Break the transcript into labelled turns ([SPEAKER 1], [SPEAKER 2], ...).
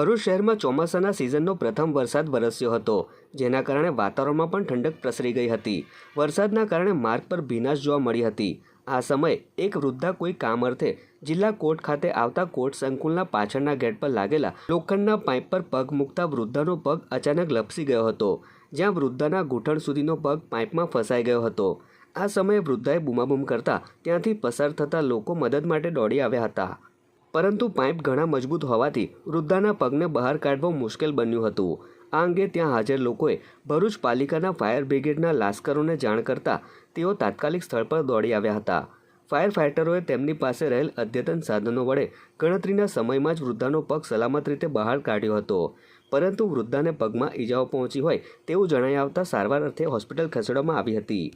[SPEAKER 1] ભરૂચ શહેરમાં ચોમાસાના સિઝનનો પ્રથમ વરસાદ વરસ્યો હતો, જેના કારણે વાતાવરણમાં પણ ઠંડક પ્રસરી ગઈ હતી। વરસાદના કારણે માર્ગ પર ભીનાશ જોવા મળી હતી। આ સમયે એક વૃદ્ધા કોઈ કામ અર્થે જિલ્લા કોર્ટ ખાતે આવતા કોર્ટ સંકુલના પાછળના ગેટ પર લાગેલા લોખંડના પાઇપ પર પગ મૂકતા વૃદ્ધાનો પગ અચાનક લપસી ગયો હતો, જ્યાં વૃદ્ધાના ઘૂંટણ સુધીનો પગ પાઇપમાં ફસાઈ ગયો હતો। આ સમયે વૃદ્ધાએ બૂમાબૂમ કરતા ત્યાંથી પસાર થતા લોકો મદદ માટે દોડી આવ્યા હતા, પરંતુ પાઇપ ઘણા મજબૂત હોવાથી વૃદ્ધાના પગને બહાર કાઢવો મુશ્કેલ બન્યું હતું। આ અંગે ત્યાં હાજર લોકોએ ભરૂચ પાલિકાના ફાયર બ્રિગેડના લાશ્કરોને જાણ કરતા તેઓ તાત્કાલિક સ્થળ પર દોડી આવ્યા હતા। ફાયર ફાઇટરોએ તેમની પાસે રહેલ અદ્યતન સાધનો વડે ગણતરીના સમયમાં જ વૃદ્ધાનો પગ સલામત રીતે બહાર કાઢ્યો હતો, પરંતુ વૃદ્ધાને પગમાં ઈજાઓ પહોંચી હોય તેવું જણાઈ આવતા સારવાર અર્થે હોસ્પિટલ ખસેડવામાં આવી હતી।